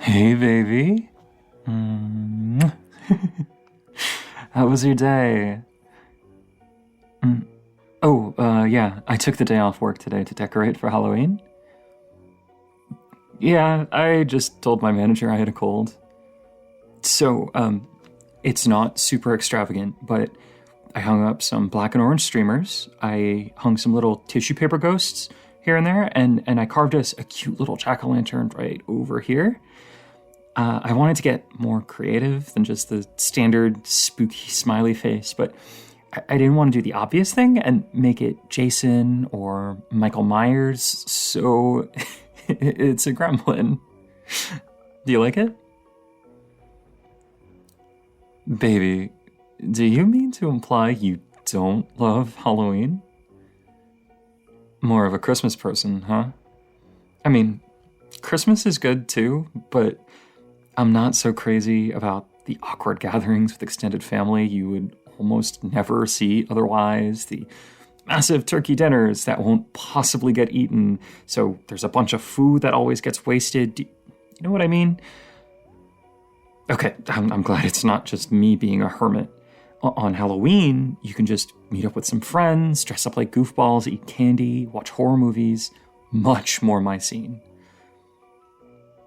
Hey, baby. How was your day? Yeah, I took the day off work today to decorate for Halloween. Yeah, I just told my manager I had a cold. So, it's not super extravagant, but I hung up some black and orange streamers. I hung some little tissue paper ghosts here and there, and I carved us a cute little jack-o'-lantern right over here. I wanted to get more creative than just the standard spooky smiley face, but I didn't want to do the obvious thing and make it Jason or Michael Myers, so it's a gremlin. Do you like it? Baby, do you mean to imply you don't love Halloween? More of a Christmas person, huh? I mean, Christmas is good too, but I'm not so crazy about the awkward gatherings with extended family you would almost never see otherwise, the massive turkey dinners that won't possibly get eaten, so there's a bunch of food that always gets wasted. You know what I mean? Okay, I'm glad it's not just me being a hermit. On Halloween, you can just meet up with some friends, dress up like goofballs, eat candy, watch horror movies. Much more my scene.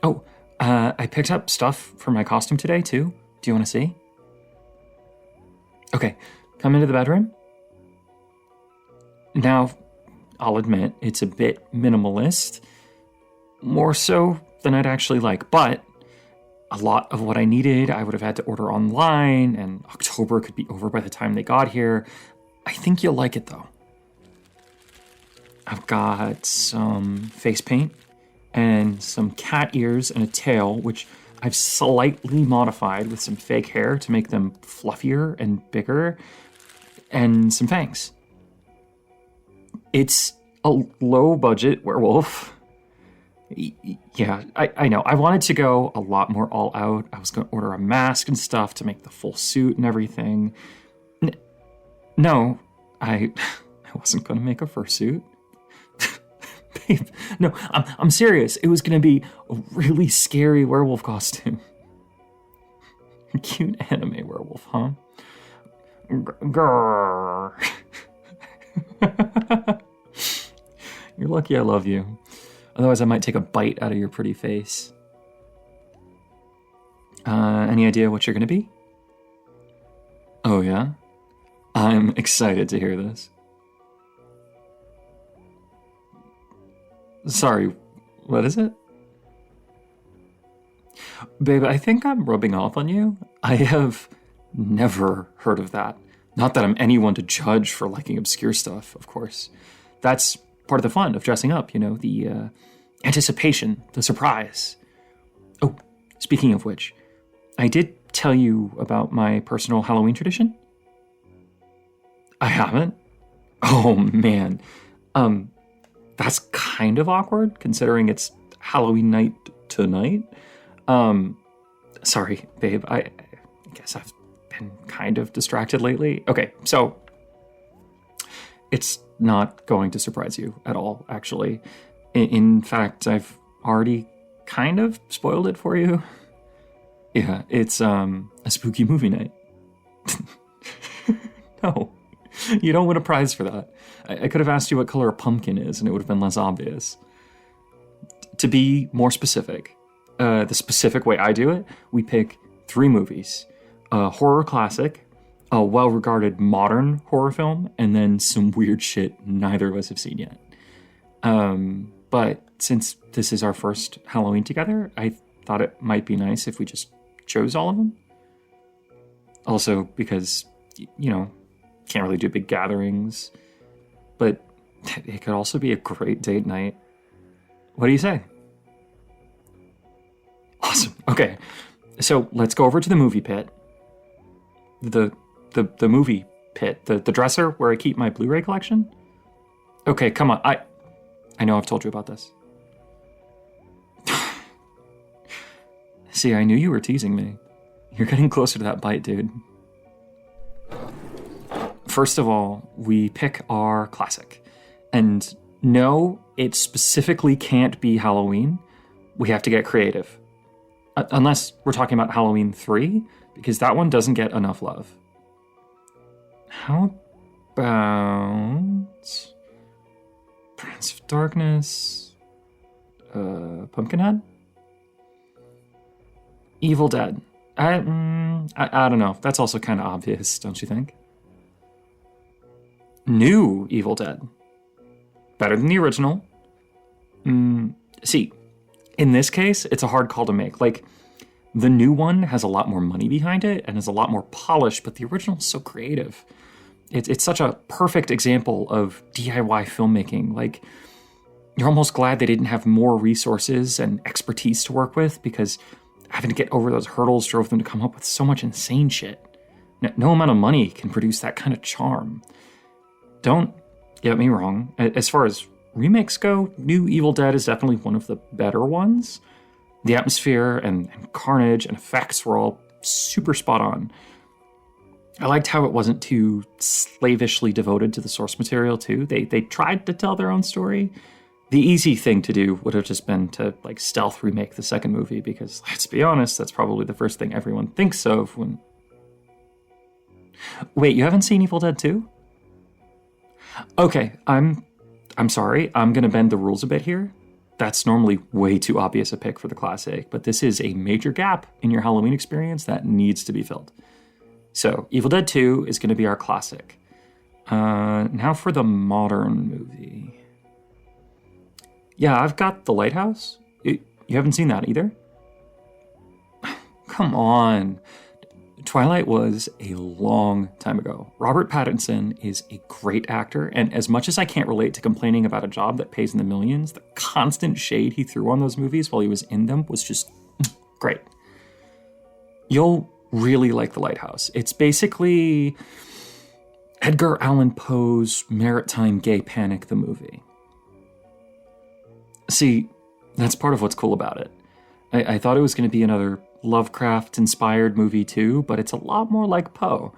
Oh, I picked up stuff for my costume today, too. Do you want to see? Okay, come into the bedroom. Now, I'll admit, it's a bit minimalist. More so than I'd actually like, but a lot of what I needed, I would have had to order online, and October could be over by the time they got here. I think you'll like it, though. I've got some face paint and some cat ears and a tail, which I've slightly modified with some fake hair to make them fluffier and bigger, and some fangs. It's a low-budget werewolf. Yeah, I know. I wanted to go a lot more all out. I was going to order a mask and stuff to make the full suit and everything. No, I wasn't going to make a fursuit. Babe, no, I'm serious. It was going to be a really scary werewolf costume. Cute anime werewolf, huh? Grrr. You're lucky I love you. Otherwise, I might take a bite out of your pretty face. Any idea what you're going to be? Oh, yeah? I'm excited to hear this. Sorry, what is it? Babe, I think I'm rubbing off on you. I have never heard of that. Not that I'm anyone to judge for liking obscure stuff, of course. That's part of the fun of dressing up, you know, the anticipation, the surprise. Oh, speaking of which, I did tell you about my personal Halloween tradition. I haven't? Oh, man. That's kind of awkward, considering it's Halloween night tonight. Sorry, babe, I guess I've been kind of distracted lately. Okay, so it's not going to surprise you at all, actually. In fact, I've already kind of spoiled it for you. Yeah, it's a spooky movie night. No, you don't win a prize for that. I could have asked you what color a pumpkin is, and it would have been less obvious. To be more specific, the specific way I do it, we pick 3 movies. A horror classic, a well-regarded modern horror film, and then some weird shit neither of us have seen yet. But since this is our first Halloween together, I thought it might be nice if we just chose all of them. Also, because, you know, can't really do big gatherings, but it could also be a great date night. What do you say? Awesome. Okay, so let's go over to the movie pit. The movie pit, the dresser where I keep my Blu-ray collection. Okay, come on. I know I've told you about this. See, I knew you were teasing me. You're getting closer to that bite, dude. First of all, we pick our classic. And no, it specifically can't be Halloween. We have to get creative. Unless we're talking about Halloween 3, because that one doesn't get enough love. How about Prince of Darkness? Pumpkinhead? Evil Dead. I don't know. That's also kind of obvious, don't you think? New Evil Dead. Better than the original. See, in this case, it's a hard call to make. Like, the new one has a lot more money behind it and is a lot more polished, but the original is so creative. It's such a perfect example of DIY filmmaking. Like, you're almost glad they didn't have more resources and expertise to work with, because having to get over those hurdles drove them to come up with so much insane shit. No amount of money can produce that kind of charm. Don't get me wrong. As far as remakes go, New Evil Dead is definitely one of the better ones. The atmosphere and carnage and effects were all super spot on. I liked how it wasn't too slavishly devoted to the source material, too. They tried to tell their own story. The easy thing to do would have just been to like stealth remake the second movie, because let's be honest, that's probably the first thing everyone thinks of when... Wait, you haven't seen Evil Dead 2? Okay, I'm sorry, I'm gonna bend the rules a bit here. That's normally way too obvious a pick for the classic, but this is a major gap in your Halloween experience that needs to be filled. So, Evil Dead 2 is gonna be our classic. Now for the modern movie. Yeah, I've got The Lighthouse. You haven't seen that either? Come on. Twilight was a long time ago. Robert Pattinson is a great actor, and as much as I can't relate to complaining about a job that pays in the millions, the constant shade he threw on those movies while he was in them was just great. You'll really like The Lighthouse. It's basically Edgar Allan Poe's Maritime Gay Panic, the movie. See, that's part of what's cool about it. I thought it was going to be another Lovecraft-inspired movie too, but it's a lot more like Poe.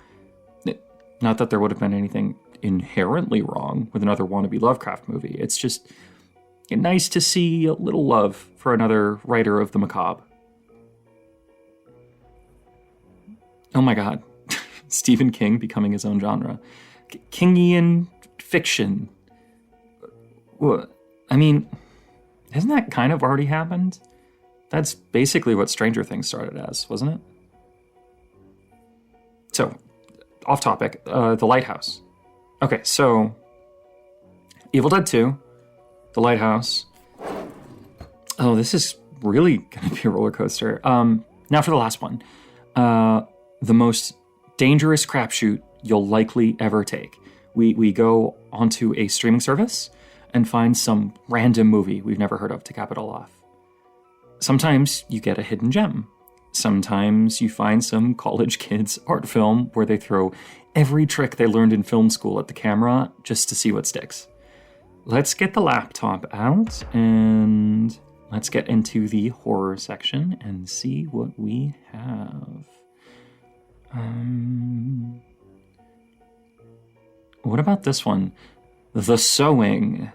Not that there would have been anything inherently wrong with another wannabe Lovecraft movie. It's just nice to see a little love for another writer of the macabre. Oh my god. Stephen King becoming his own genre. Kingian fiction. I mean... Hasn't that kind of already happened? That's basically what Stranger Things started as, wasn't it? So, off topic, The Lighthouse. Okay, so, Evil Dead 2, The Lighthouse. Oh, this is really gonna be a roller coaster. Now for the last one. The most dangerous crapshoot you'll likely ever take. We go onto a streaming service and find some random movie we've never heard of to cap it all off. Sometimes you get a hidden gem. Sometimes you find some college kid's art film where they throw every trick they learned in film school at the camera just to see what sticks. Let's get the laptop out and let's get into the horror section and see what we have. What about this one? The Sowing.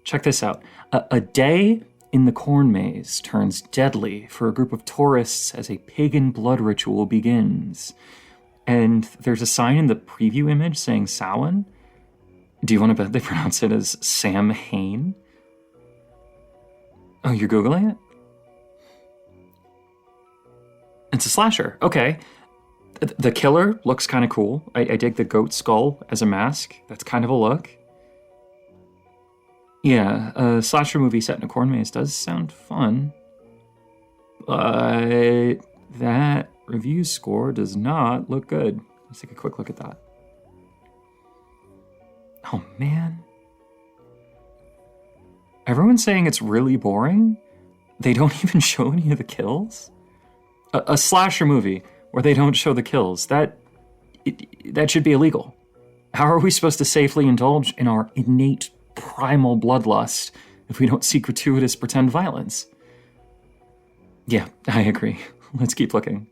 Check this out. A day in the corn maze turns deadly for a group of tourists as a pagan blood ritual begins. And there's a sign in the preview image saying Samhain. Do you want to bet they pronounce it as Sam Hain? Oh, you're Googling it? It's a slasher. Okay. The killer looks kind of cool. I dig the goat skull as a mask. That's kind of a look. Yeah, a slasher movie set in a corn maze does sound fun. But that review score does not look good. Let's take a quick look at that. Oh, man. Everyone's saying it's really boring. They don't even show any of the kills. A slasher movie where they don't show the kills. That should be illegal. How are we supposed to safely indulge in our innate primal bloodlust if we don't see gratuitous pretend violence? Yeah, I agree. Let's keep looking.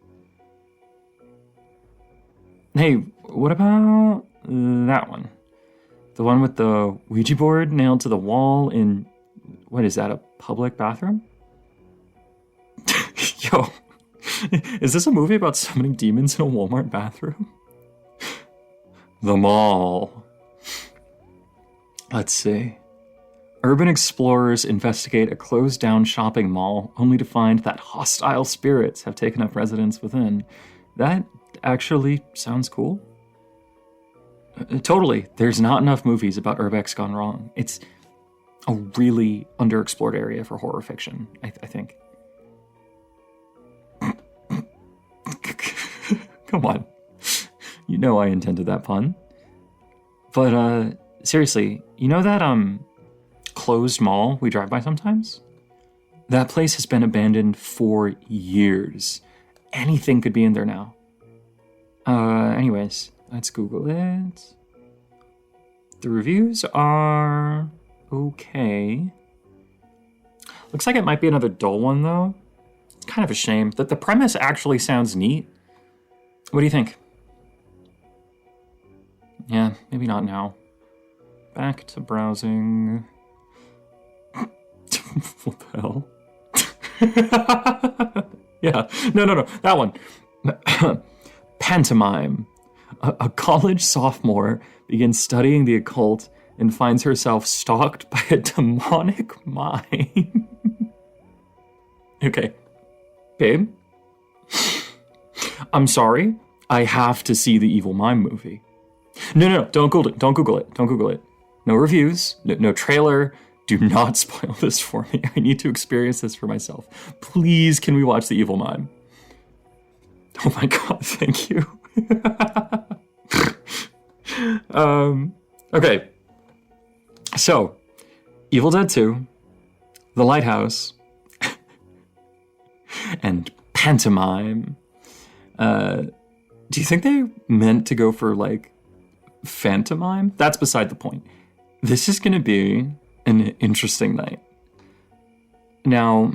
Hey, what about that one? The one with the Ouija board nailed to the wall in, what is that, a public bathroom? Yo, is this a movie about summoning demons in a Walmart bathroom? The mall. Let's see. Urban explorers investigate a closed-down shopping mall, only to find that hostile spirits have taken up residence within. That actually sounds cool. Totally. There's not enough movies about Urbex gone wrong. It's a really underexplored area for horror fiction, I think. Come on. You know I intended that pun. But, seriously, you know that, closed mall we drive by sometimes? That place has been abandoned for years. Anything could be in there now. Anyways, let's Google it. The reviews are okay. Looks like it might be another dull one, though. Kind of a shame. That the premise actually sounds neat. What do you think? Yeah, maybe not now. Back to browsing. What the hell? Yeah, no, that one. Pantomime. A college sophomore begins studying the occult and finds herself stalked by a demonic mime. Okay. Babe? I'm sorry. I have to see the Evil Mime movie. No, don't Google it. No reviews, no trailer. Do not spoil this for me. I need to experience this for myself. Please, can we watch the Evil Mime? Oh my god, thank you. Okay. So, Evil Dead 2, The Lighthouse, and Pantomime. Do you think they meant to go for, like, Phantomime? That's beside the point. This is going to be an interesting night. Now,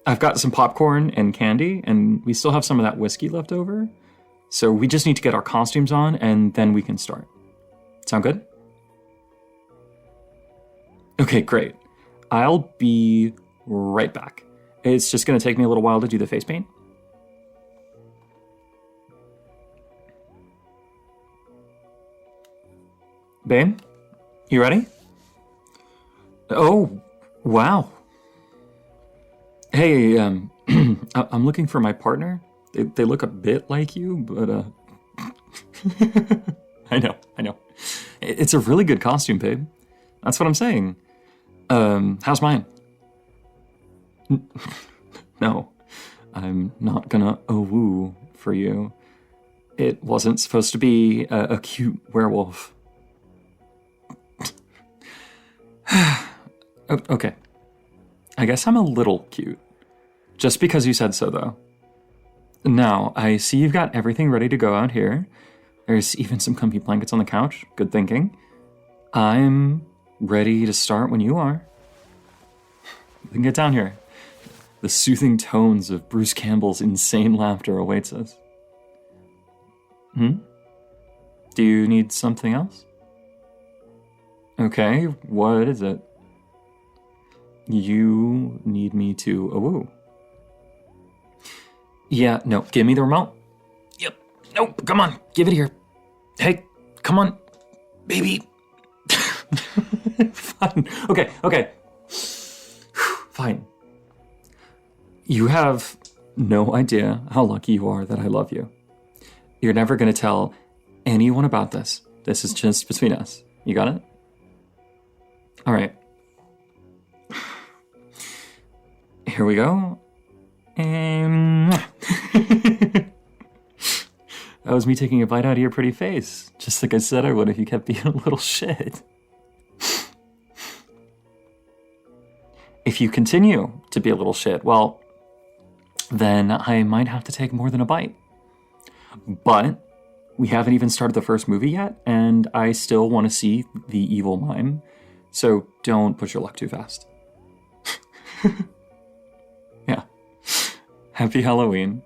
I've got some popcorn and candy, and we still have some of that whiskey left over. So we just need to get our costumes on, and then we can start. Sound good? Okay, great. I'll be right back. It's just going to take me a little while to do the face paint. Babe, you ready? Oh, wow. Hey, I'm looking for my partner. They look a bit like you, but, I know. It's a really good costume, babe. That's what I'm saying. How's mine? No, I'm not gonna woo for you. It wasn't supposed to be a cute werewolf. Okay. I guess I'm a little cute. Just because you said so, though. Now, I see you've got everything ready to go out here. There's even some comfy blankets on the couch. Good thinking. I'm ready to start when you are. Then get down here. The soothing tones of Bruce Campbell's insane laughter awaits us. Do you need something else? Okay, what is it? You need me to woo. Yeah, no, give me the remote. Yep, no, come on, give it here. Hey, come on, baby. Fine, okay. Fine. You have no idea how lucky you are that I love you. You're never gonna tell anyone about this. This is just between us. You got it? All right. Here we go. And that was me taking a bite out of your pretty face. Just like I said I would if you kept being a little shit. If you continue to be a little shit, well, then I might have to take more than a bite. But we haven't even started the first movie yet, and I still want to see the evil mime. So don't push your luck too fast. Yeah. Happy Halloween.